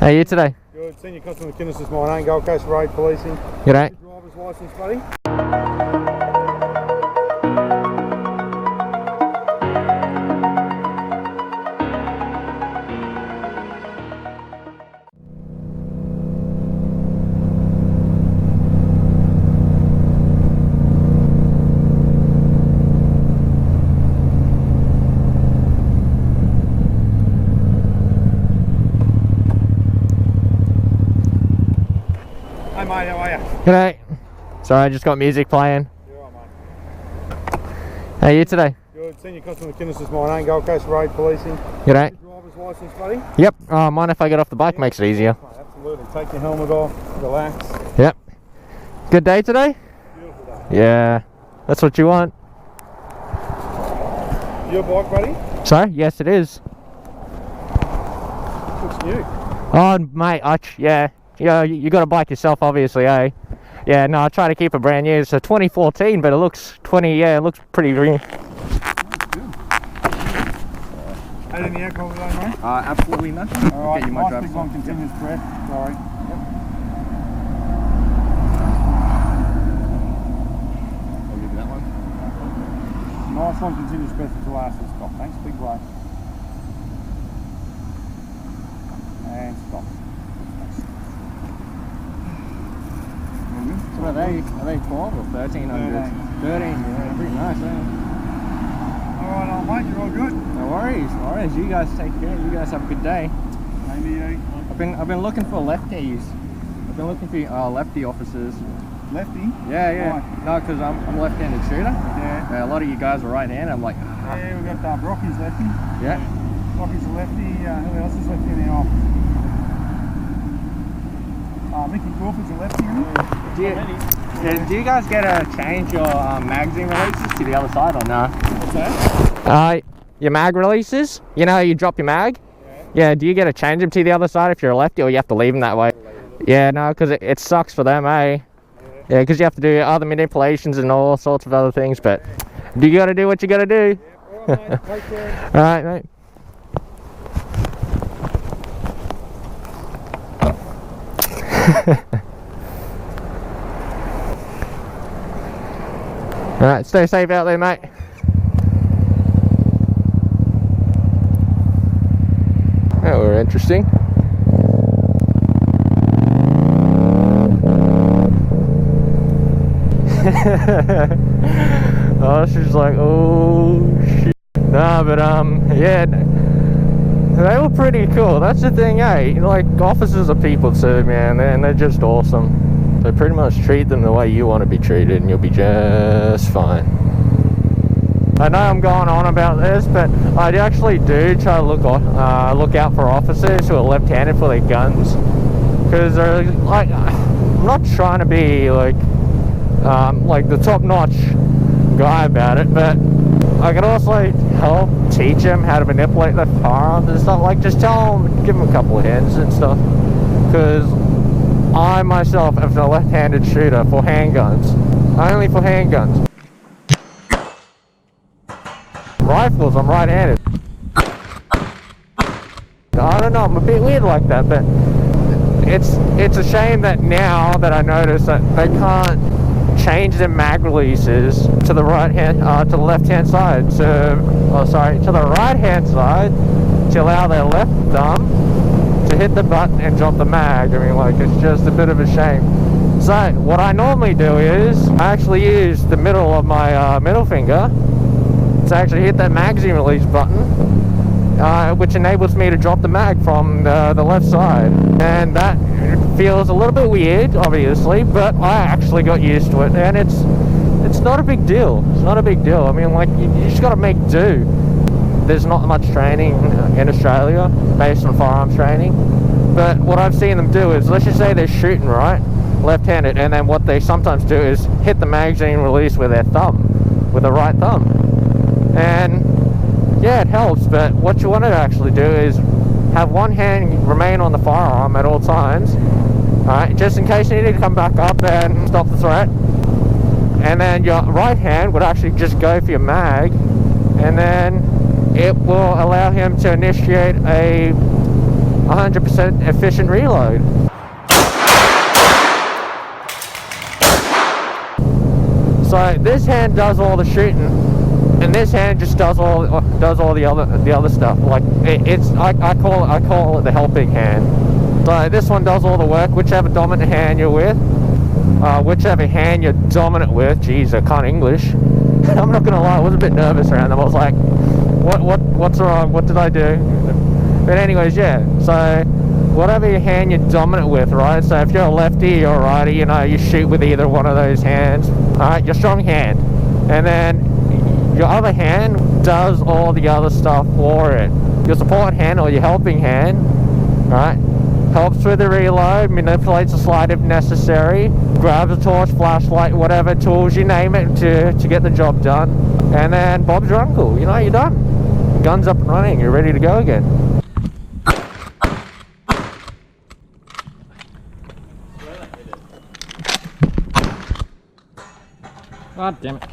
How are you today? Good. Senior Constable McInnes is my name, Gold Coast Road Policing. G'day. Driver's licence, buddy. Hey mate, how are you? G'day. Sorry, I just got music playing. You alright, mate? How are you today? Good. Senior Constable McInnes is my name, Gold Coast Road Policing. G'day. Driver's licence, buddy. Yep. Mind if I get off the bike? Makes it easier. Mate, absolutely. Take your helmet off, relax. Yep. Good day today? Beautiful day. Yeah. That's what you want. Your bike, buddy? Sorry? Yes, it is. Looks new. Oh, mate. Yeah. You got a bike yourself, obviously, eh? Yeah, no, I try to keep it brand new. It's a 2014, but it looks it looks pretty new. Had any alcohol today, mate? Absolutely nothing. Alright, Get you my nice driver's big long license. continuous breath. Sorry. Yep. I'll give you that one. Nice long continuous breath until last and stop. Thanks, big breath. And stop. So are they 12 or 1300? 13, yeah, pretty nice, eh? Alright, old mate, you're all good? No worries. You guys take care. You guys have a good day. Maybe you. I've been looking for lefties. I've been looking for lefty officers. Lefty? Yeah. Right. No, because I'm a left-handed shooter. Yeah. A lot of you guys are right-handed. I'm like, Yeah, we've got Rocky's lefty. yeah. Rocky's a lefty. Who else is lefty in the office? Mickey Crawford's a lefty, isn't he? Do you guys get to change your magazine releases to the other side or no? What's that? Your mag releases? You know, you drop your mag? Yeah, do you get to change them to the other side if you're a lefty, or you have to leave them that way? Yeah, no, because it sucks for them, eh? Yeah, because you have to do other manipulations and all sorts of other things, but you got to do what you got to do. Yeah, alright mate, take care. Alright, mate. Alright, stay safe out there, mate. That were interesting. Oh, she's like, oh shit. Nah, but yeah, they were pretty cool. That's the thing, eh? Like, officers are people too, man, and they're just awesome. So pretty much treat them the way you want to be treated, and you'll be just fine. I know I'm going on about this, but I actually do try to look out for officers who are left-handed for their guns, because they're like, I'm not trying to be like the top-notch guy about it, but I can also help teach them how to manipulate their firearms and stuff. Like, just tell them, give them a couple of hints and stuff, because I myself am a left-handed shooter for handguns, only for handguns. Rifles, I'm right-handed. I don't know, I'm a bit weird like that, but it's a shame that now that I notice that they can't change their mag releases to the to the left-hand side, to the right-hand side, to allow their left thumb to hit the button and drop the mag. I mean, like, it's just a bit of a shame. So what I normally do is I actually use the middle of my middle finger to actually hit that magazine release button, which enables me to drop the mag from the left side. And that feels a little bit weird, obviously, but I actually got used to it, and it's not a big deal. It's not a big deal. I mean, like, you just got to make do. There's not much training in Australia based on firearms training, but what I've seen them do is, let's just say they're shooting right, left-handed, and then what they sometimes do is hit the magazine release with their thumb, with the right thumb. And yeah, it helps, but what you want to actually do is have one hand remain on the firearm at all times, alright, just in case you need to come back up and stop the threat. And then your right hand would actually just go for your mag, and then it will allow him to initiate a 100% efficient reload. So this hand does all the shooting, and this hand just does all the other stuff. Like I call it the helping hand. So this one does all the work. Whichever dominant hand you're with, whichever hand you're dominant with. Jeez, I can't English. I'm not gonna lie, I was a bit nervous around them. I was like, what's wrong? What did I do? But anyways, yeah. So whatever your hand you're dominant with, right? So if you're a lefty or a righty, you know, you shoot with either one of those hands. Alright, your strong hand. And then your other hand does all the other stuff for it. Your support hand or your helping hand, right, helps with the reload, manipulates the slide if necessary, grabs a torch, flashlight, whatever tools you name it to get the job done. And then Bob's your uncle, you know, you're done. Gun's up and running, you're ready to go again. God damn it.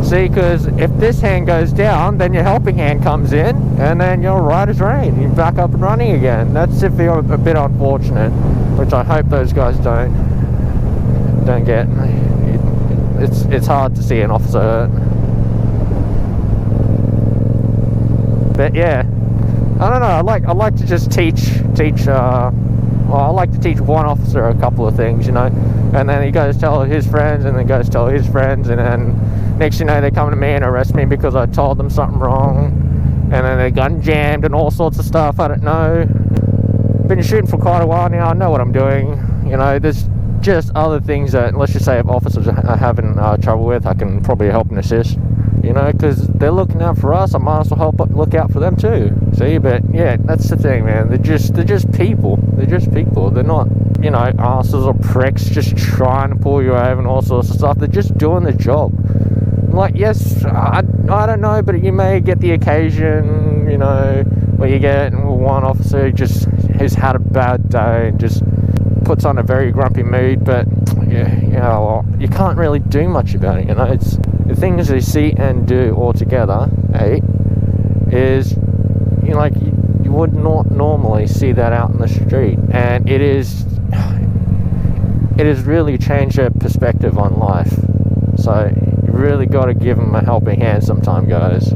See, because if this hand goes down, then your helping hand comes in, and then you're right as rain. You're back up and running again. That's if you're a bit unfortunate, which I hope those guys don't get. It's hard to see an officer hurt. But yeah, I don't know. I like to just teach. Well, I like to teach one officer a couple of things, you know, and then he goes tell his friends, and then goes tell his friends, and then next you know they come to me and arrest me because I told them something wrong, and then their gun jammed and all sorts of stuff. I don't know. Been shooting for quite a while now. I know what I'm doing. You know, there's just other things that, let's just say, if officers are having trouble with, I can probably help and assist. You know, because they're looking out for us, I might as well look out for them too. See, but yeah, that's the thing, man. They're just people. They're just people. They're not, you know, asses or pricks just trying to pull you over and all sorts of stuff. They're just doing the job. Like, yes, I don't know, but you may get the occasion, you know, where you get one officer just has had a bad day and just puts on a very grumpy mood. But yeah, you know, well, you can't really do much about it. You know, it's the things they see and do all together, is, you know, like you would not normally see that out in the street, and it has really changed their perspective on life. So you really got to give them a helping hand sometime, guys.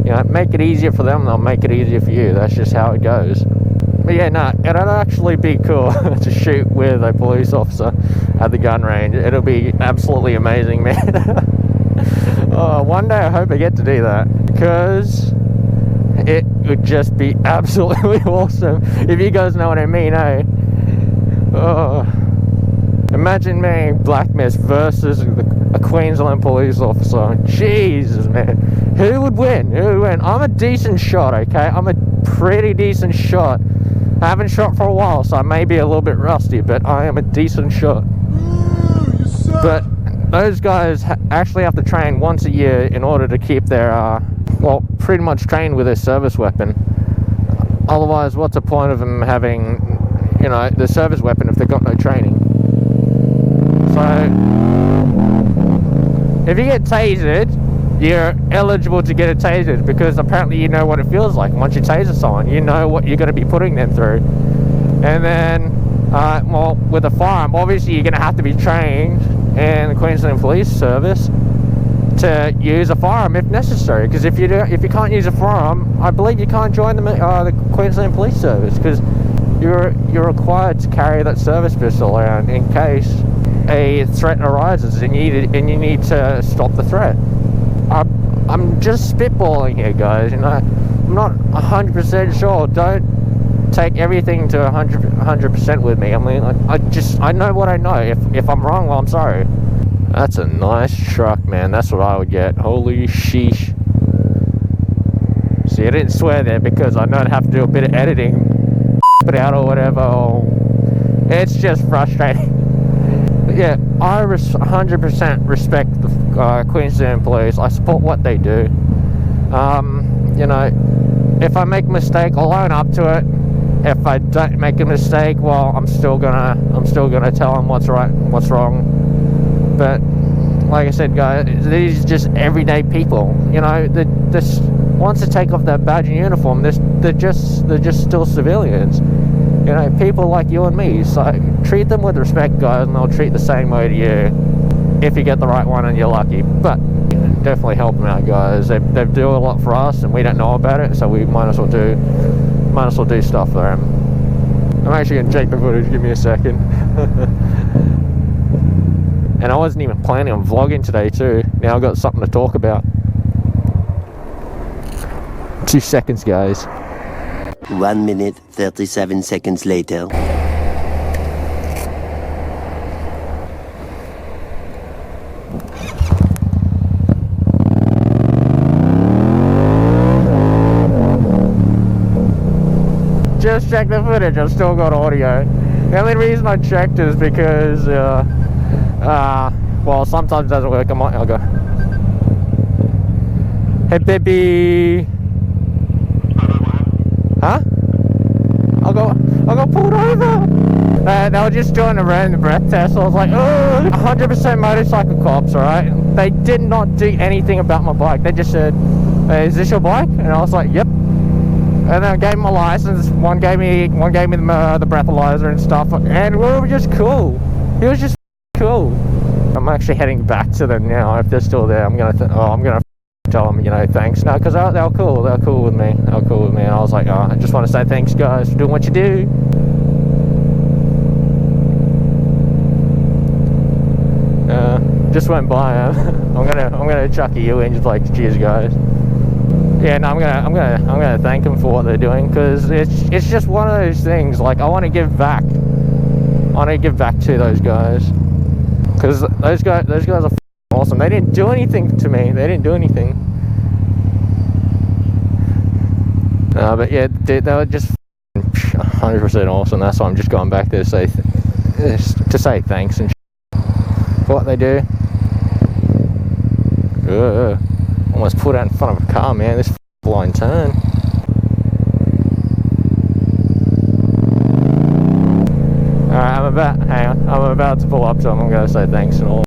You know, make it easier for them, they'll make it easier for you. That's just how it goes. But yeah, no, it'd actually be cool to shoot with a police officer at the gun range. It'll be absolutely amazing, man. Oh, one day I hope I get to do that, because it would just be absolutely awesome, if you guys know what I mean, eh? Oh, imagine me, Blackmist versus a Queensland police officer. Jesus, man, who would win? I'm a decent shot, okay? I'm a pretty decent shot. I haven't shot for a while, so I may be a little bit rusty, but I am a decent shot. But those guys actually have to train once a year in order to keep their, well, pretty much trained with their service weapon. Otherwise, what's the point of them having, you know, the service weapon if they've got no training? So, if you get tasered, you're eligible to get a tasered, because apparently you know what it feels like. Once you taser someone, you know what you're going to be putting them through. And then, well, with a firearm, obviously you're going to have to be trained in the Queensland Police Service to use a firearm if necessary. Because if you can't use a firearm, I believe you can't join the Queensland Police Service, because you're required to carry that service pistol around in case a threat arises and you need to stop the threat. I'm just spitballing here, guys. You know, I'm not 100% sure. Don't take everything to 100% with me. I mean, I know what I know. If I'm wrong, well, I'm sorry. That's a nice truck, man. That's what I would get. Holy sheesh. See, I didn't swear there because I know I'd have to do a bit of editing, put out or whatever. It's just frustrating. But yeah, I 100% respect the Queensland Police. I support what they do. You know, if I make a mistake, I'll own up to it. If I don't make a mistake, well, I'm still gonna tell them what's right and what's wrong. But like I said, guys, these are just everyday people. You know, once they take off that badge and uniform, they're just still civilians. You know, people like you and me. So treat them with respect, guys, and they'll treat the same way to you if you get the right one and you're lucky. But definitely help them out, guys. They do a lot for us, and we don't know about it, so we might as well do stuff for them. I'm actually gonna check the footage. Give me a second. And I wasn't even planning on vlogging today too. Now I've got something to talk about. 2 seconds, guys. 1 minute, 37 seconds later. Just check the footage, I've still got audio. The only reason I checked is because, well, sometimes it doesn't work. I'll go. Hey, baby. Huh? I got pulled over. They were just doing a random breath test. So I was like, oh, 100% motorcycle cops, alright? They did not do anything about my bike. They just said, hey, is this your bike? And I was like, yep. And then I gave him my license. One gave me the breathalyzer and stuff, and we were just cool. He was just cool. I'm actually heading back to them now. If they're still there, I'm gonna tell them, you know, thanks. No, because they were cool. They were cool with me. And I was like, oh, I just want to say thanks, guys, for doing what you do. Just went by. I'm gonna chuck a U in, just like, cheers, guys. Yeah, no, I'm gonna thank them for what they're doing, because it's just one of those things. Like, I want to give back. I want to give back to those guys, because those guys are awesome. They didn't do anything to me. They didn't do anything. But yeah, they were just 100% awesome. That's why I'm just going back there to say thanks and for what they do. Almost put out in front of a car, man. This blind turn. Alright, I'm about to pull up to them. I'm going to say thanks and all.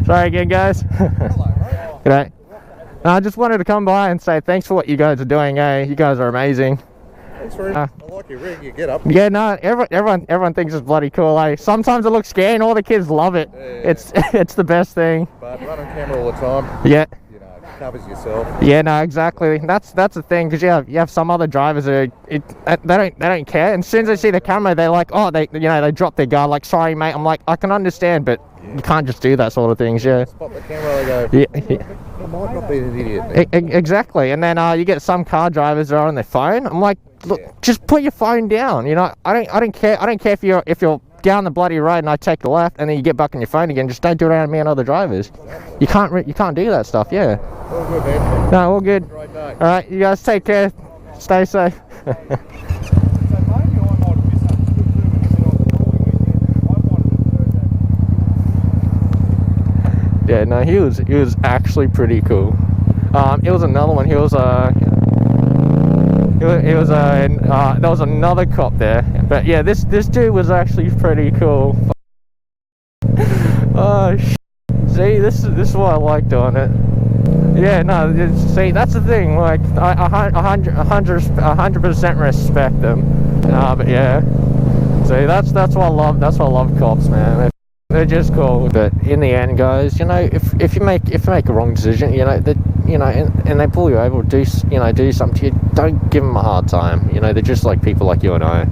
Sorry again, guys. G'day. I just wanted to come by and say thanks for what you guys are doing. You guys are amazing. Thanks, Rudy. I like your rig, your get up. Yeah, no, everyone thinks it's bloody cool. Sometimes it looks scary and all the kids love it. Yeah. It's the best thing. But run on camera all the time. Yeah. You know, it covers yourself. Yeah, no, exactly. That's the thing, because you have some other drivers who they don't care. And as soon as they see the camera, they're like, oh, they drop their guard. Like, sorry, mate. I'm like, I can understand, but you can't just do that sort of things. Yeah. Spot the camera, they go. Yeah. I might not be an idiot. Exactly. And then you get some car drivers that are on their phone. I'm like, look, just put your phone down. You know, I don't care if you're down the bloody road and I take the left and then you get back on your phone again. Just don't do it around me and other drivers. You can't do that stuff. Yeah. All good, man. No, all good. Great day. All right, you guys take care. Stay safe. Yeah, no, he was actually pretty cool. It was another one. There was another cop there, but yeah, this dude was actually pretty cool. Oh, see, this is why I like doing it. Yeah, no, see, that's the thing. Like, I 100% respect them. But yeah, see, that's why I love. That's why I love cops, man. They're just cool. But in the end, guys, you know, if you make a wrong decision, you know that, you know, and they pull you over or do something to you, don't give them a hard time. You know, they're just like people like you and I.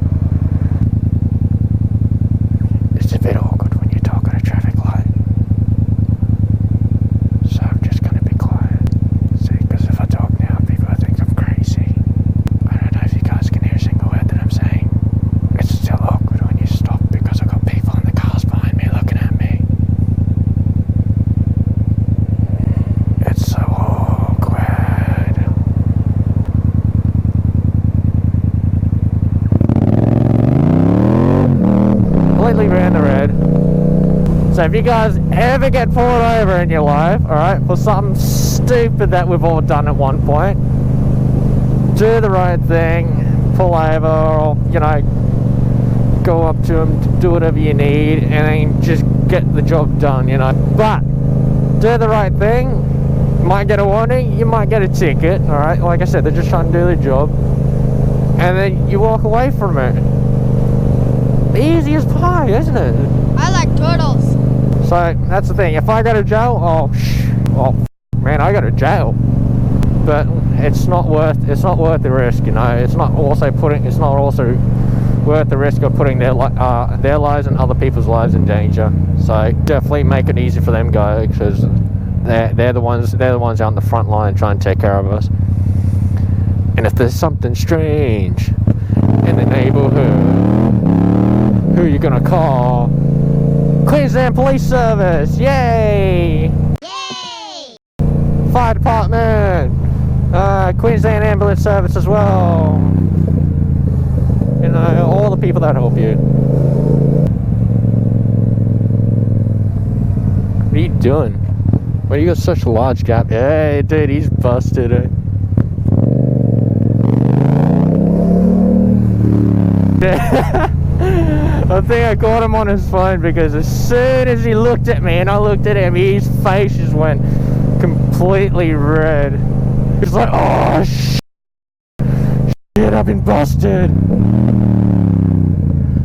It's a bit awkward when you talk on a traffic light, so I'm just gonna be quiet. See, because if I talk now, people think I'm crazy. I don't know if you guys can hear a single word that I'm saying. It's still awkward when you stop because I've got people in the cars behind me looking at me. It's so awkward. Completely ran the red. So if you guys ever get pulled over in your life, alright, for something stupid that we've all done at one point, do the right thing, pull over, or, you know, go up to them, do whatever you need, and then just get the job done, you know. But do the right thing. You might get a warning, you might get a ticket, alright? Like I said, they're just trying to do their job. And then you walk away from it. Easy as pie, isn't it? I like turtles. So that's the thing. If I go to jail, man, I go to jail. But it's not worth the risk, you know. It's not also worth the risk of putting their lives and other people's lives in danger. So definitely make it easy for them guys, because they're the ones out in the front line trying to take care of us. And if there's something strange in the neighborhood, who are you gonna call? Queensland Police Service! Yay! Yay! Fire Department! Queensland Ambulance Service as well. You know, all the people that help you. What are you doing? Well, you got such a large gap. Hey, dude, he's busted it. I think I caught him on his phone, because as soon as he looked at me and I looked at him, his face just went completely red. He's like, oh shit, I've been busted.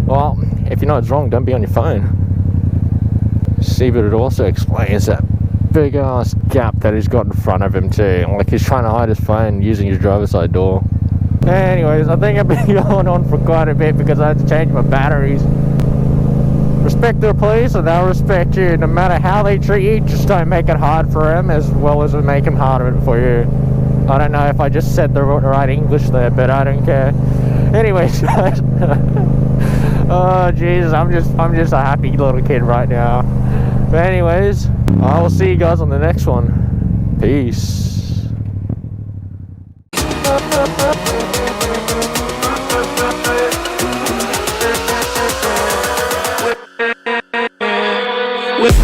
Well, if you know it's wrong, don't be on your phone. See, but it also explains that big ass gap that he's got in front of him too. Like he's trying to hide his phone using his driver's side door. Anyways, I think I've been going on for quite a bit because I had to change my batteries. Respect the police and they'll respect you. No matter how they treat you, just don't make it hard for them as well as make them harder for you. I don't know if I just said the right English there, but I don't care. Anyways, guys. Oh Jesus, I'm just a happy little kid right now. But anyways, I will see you guys on the next one. Peace. With